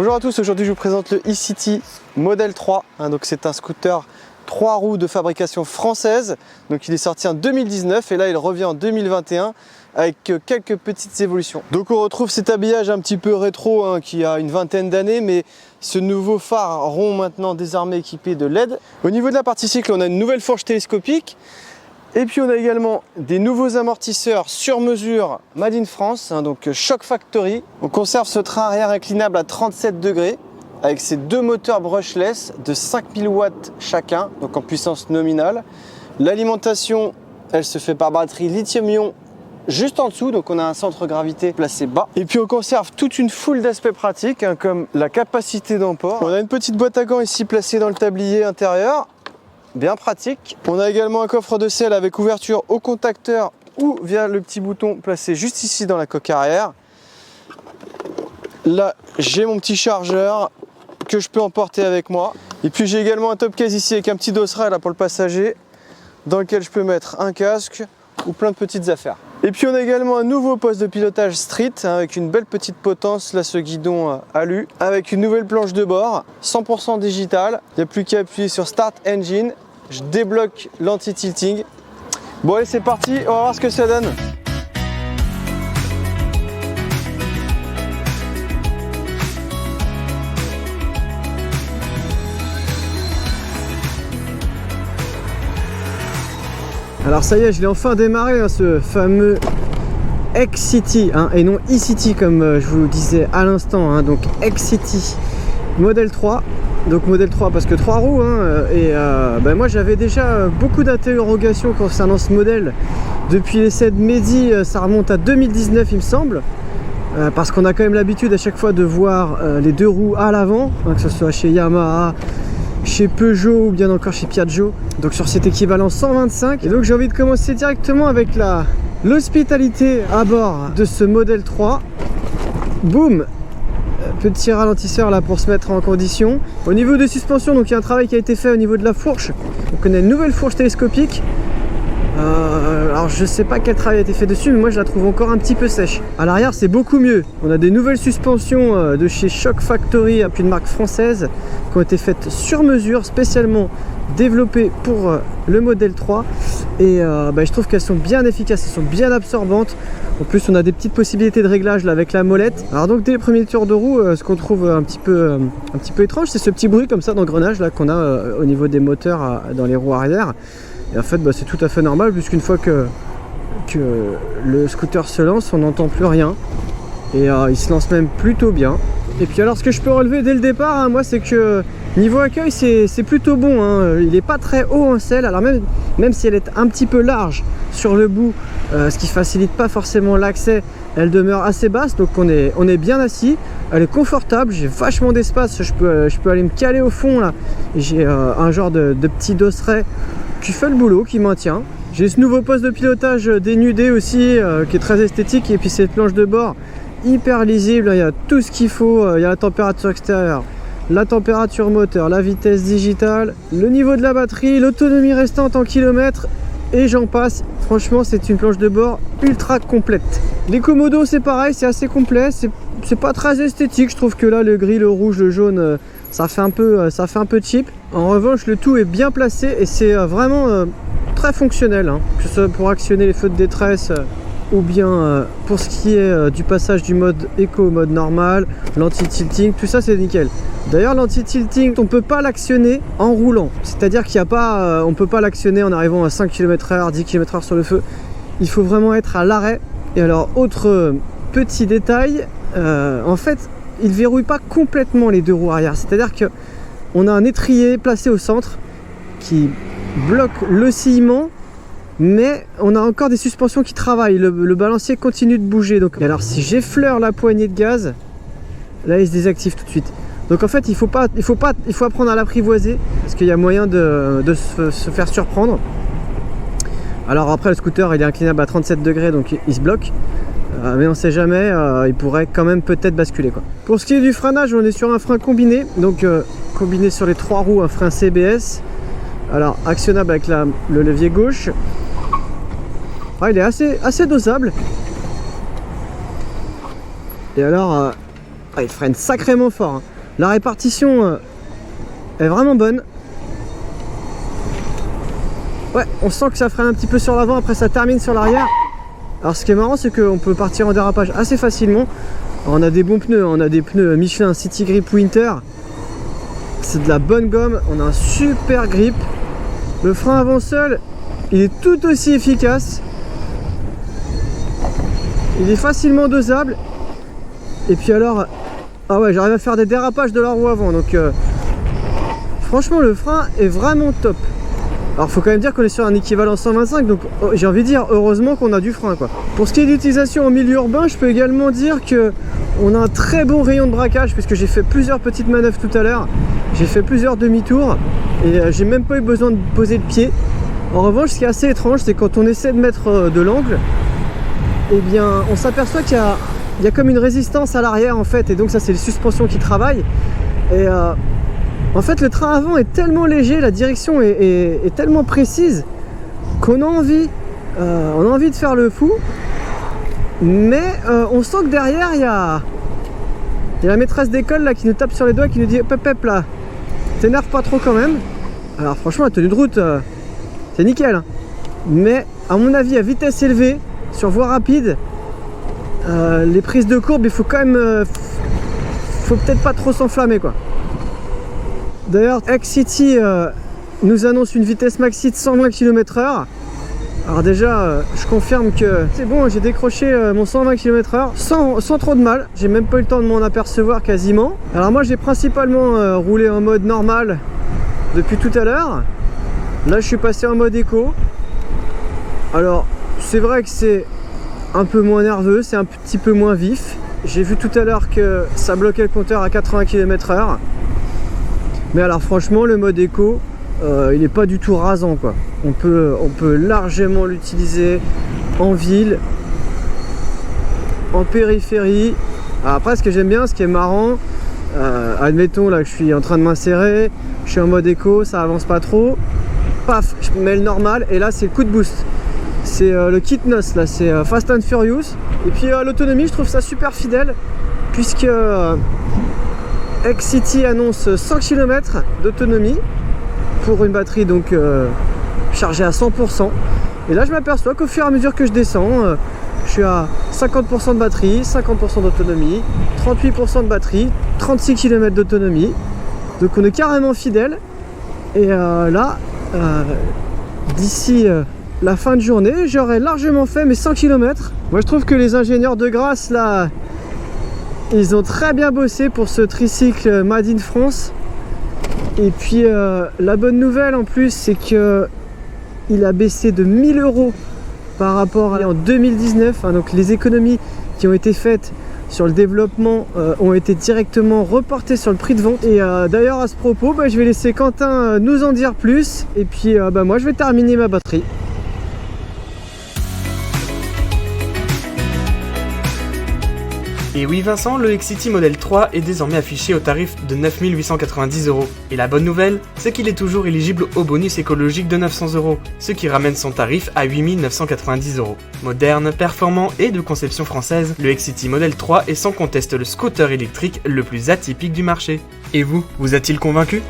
Bonjour à tous, aujourd'hui je vous présente le e-City Model 3. Donc c'est un scooter 3 roues de fabrication française. Donc il est sorti en 2019 et là il revient en 2021 avec quelques petites évolutions. Donc on retrouve cet habillage un petit peu rétro qui a une vingtaine d'années, mais ce nouveau phare rond maintenant désormais équipé de LED. Au niveau de la partie cycle, on a une nouvelle fourche télescopique. Et puis on a également des nouveaux amortisseurs sur mesure Made in France, donc Shock Factory. On conserve ce train arrière inclinable à 37 degrés avec ses deux moteurs brushless de 5000 watts chacun, donc en puissance nominale. L'alimentation, elle se fait par batterie lithium-ion juste en dessous, donc on a un centre de gravité placé bas. Et puis on conserve toute une foule d'aspects pratiques, comme la capacité d'emport. On a une petite boîte à gants ici placée dans le tablier intérieur. Bien pratique. On a également un coffre de selle avec ouverture au contacteur ou via le petit bouton placé juste ici dans la coque arrière. Là, j'ai mon petit chargeur que je peux emporter avec moi. Et puis j'ai également un top case ici avec un petit dosseret là pour le passager dans lequel je peux mettre un casque ou plein de petites affaires. Et puis on a également un nouveau poste de pilotage street avec une belle petite potence, là ce guidon alu, avec une nouvelle planche de bord, 100% digital. Il n'y a plus qu'à appuyer sur Start Engine, je débloque l'anti-tilting. Bon allez c'est parti, on va voir ce que ça donne. Alors ça y est, je l'ai enfin démarré, ce fameux X-City, et non e-City comme je vous le disais à l'instant, donc X-City Model 3. Donc Model 3 parce que 3 roues, moi j'avais déjà beaucoup d'interrogations concernant ce modèle. Depuis l'essai de Mehdi, ça remonte à 2019 il me semble. Parce qu'on a quand même l'habitude à chaque fois de voir les deux roues à l'avant, que ce soit chez Yamaha, chez Peugeot ou bien encore chez Piaggio, donc sur cet équivalent 125. Et donc j'ai envie de commencer directement avec l'hospitalité à bord de ce modèle 3. Boum, petit ralentisseur là pour se mettre en condition. Au niveau des suspensions, donc il y a un travail qui a été fait au niveau de la fourche. Donc on a une nouvelle fourche télescopique. Alors je sais pas quel travail a été fait dessus, mais moi je la trouve encore un petit peu sèche. À l'arrière c'est beaucoup mieux. On a des nouvelles suspensions de chez Shock Factory, puis une marque française, qui ont été faites sur mesure, spécialement développées pour le modèle 3. Et je trouve qu'elles sont bien efficaces, elles sont bien absorbantes. En plus on a des petites possibilités de réglage là avec la molette. Alors donc dès les premiers tours de roue, ce qu'on trouve un petit peu étrange, c'est ce petit bruit comme ça d'engrenage là qu'on a au niveau des moteurs dans les roues arrière. Et en fait c'est tout à fait normal, puisqu'une fois que le scooter se lance, on n'entend plus rien. Et il se lance même plutôt bien. Et puis alors ce que je peux relever dès le départ, moi, c'est que niveau accueil c'est plutôt bon. Il n'est pas très haut en selle, alors même si elle est un petit peu large sur le bout, ce qui facilite pas forcément l'accès, elle demeure assez basse, donc on est bien assis. Elle est confortable, j'ai vachement d'espace, je peux aller me caler au fond là. Et j'ai un genre de petit dosseret qui fait le boulot, qui maintient. J'ai ce nouveau poste de pilotage dénudé aussi, qui est très esthétique, et puis cette planche de bord hyper lisible, il y a tout ce qu'il faut, il y a la température extérieure, la température moteur, la vitesse digitale, le niveau de la batterie, l'autonomie restante en kilomètres, et j'en passe. Franchement c'est une planche de bord ultra complète. Les commodos c'est pareil, c'est assez complet, c'est pas très esthétique, je trouve que là le gris, le rouge, le jaune, ça fait un peu cheap. En revanche le tout est bien placé et c'est vraiment très fonctionnel, que ce soit pour actionner les feux de détresse ou bien pour ce qui est du passage du mode éco au mode normal, l'anti-tilting, tout ça c'est nickel. D'ailleurs l'anti-tilting on peut pas l'actionner en roulant, c'est à dire qu'il n'y a pas, on peut pas l'actionner en arrivant à 5 km/h, 10 km/h sur le feu. Il faut vraiment être à l'arrêt. Et alors autre petit détail, en fait il verrouille pas complètement les deux roues arrière, c'est à dire que on a un étrier placé au centre qui bloque l'oscillement, mais on a encore des suspensions qui travaillent, le balancier continue de bouger. Donc, alors si j'effleure la poignée de gaz, là il se désactive tout de suite. Donc en fait il faut apprendre à l'apprivoiser, parce qu'il y a moyen de se faire surprendre. Alors après le scooter il est inclinable à 37 degrés, donc il se bloque. Mais on sait jamais, il pourrait quand même peut-être basculer quoi. Pour ce qui est du freinage, on est sur un frein combiné, donc combiné sur les 3 roues, un frein CBS. Alors actionnable avec le levier gauche. Il est assez dosable. Et alors il freine sacrément fort. La répartition est vraiment bonne. Ouais, on sent que ça freine un petit peu sur l'avant, après ça termine sur l'arrière. Alors ce qui est marrant, c'est qu'on peut partir en dérapage assez facilement. Alors, on a des bons pneus, on a des pneus Michelin City Grip Winter. C'est de la bonne gomme, on a un super grip. Le frein avant seul, il est tout aussi efficace. Il est facilement dosable. Et puis alors, ah ouais, j'arrive à faire des dérapages de la roue avant. Donc franchement, le frein est vraiment top. Alors faut quand même dire qu'on est sur un équivalent 125, donc j'ai envie de dire heureusement qu'on a du frein quoi. Pour ce qui est d'utilisation en milieu urbain, je peux également dire que on a un très bon rayon de braquage, puisque j'ai fait plusieurs petites manœuvres tout à l'heure. J'ai fait plusieurs demi-tours et j'ai même pas eu besoin de poser le pied. En revanche, ce qui est assez étrange, c'est quand on essaie de mettre de l'angle, eh bien on s'aperçoit qu'il y a comme une résistance à l'arrière en fait, et donc ça c'est les suspensions qui travaillent. Et en fait, le train avant est tellement léger, la direction est tellement précise qu'on a envie de faire le fou. Mais on sent que derrière, il y a la maîtresse d'école là qui nous tape sur les doigts, qui nous dit pep pep là, t'énerve pas trop quand même. Alors franchement, la tenue de route, c'est nickel. Hein. Mais à mon avis, à vitesse élevée, sur voie rapide, les prises de courbe, il faut quand même, faut peut-être pas trop s'enflammer quoi. D'ailleurs, X-City nous annonce une vitesse maxi de 120 km/h. Alors déjà, je confirme que c'est bon, j'ai décroché mon 120 km/h sans trop de mal. J'ai même pas eu le temps de m'en apercevoir quasiment. Alors moi, j'ai principalement roulé en mode normal depuis tout à l'heure. Là, je suis passé en mode éco. Alors, c'est vrai que c'est un peu moins nerveux, c'est un petit peu moins vif. J'ai vu tout à l'heure que ça bloquait le compteur à 80 km/h. Mais alors franchement, le mode éco, il n'est pas du tout rasant quoi. On peut largement l'utiliser en ville, en périphérie. Alors après, ce que j'aime bien, ce qui est marrant, admettons là que je suis en train de m'insérer, je suis en mode éco, ça avance pas trop. Paf, je mets le normal et là c'est le coup de boost. C'est le kit NOS là, c'est Fast and Furious. Et puis l'autonomie, je trouve ça super fidèle, puisque X-City annonce 100 km d'autonomie pour une batterie donc chargée à 100%. Et là je m'aperçois qu'au fur et à mesure que je descends, je suis à 50% de batterie, 50% d'autonomie, 38% de batterie, 36 km d'autonomie. Donc on est carrément fidèle. Et là, d'ici la fin de journée, j'aurai largement fait mes 100 km. Moi je trouve que les ingénieurs de Grasse là, ils ont très bien bossé pour ce tricycle Made in France. Et puis la bonne nouvelle en plus, c'est que il a baissé de 1000 € par rapport à en 2019. Hein, donc les économies qui ont été faites sur le développement ont été directement reportées sur le prix de vente. Et d'ailleurs à ce propos, je vais laisser Quentin nous en dire plus. Et puis moi je vais terminer ma batterie. Et oui Vincent, le X-City Model 3 est désormais affiché au tarif de 9 890 €. Et la bonne nouvelle, c'est qu'il est toujours éligible au bonus écologique de 900 €, ce qui ramène son tarif à 8 990 €. Moderne, performant et de conception française, le X-City Model 3 est sans conteste le scooter électrique le plus atypique du marché. Et vous a-t-il convaincu ?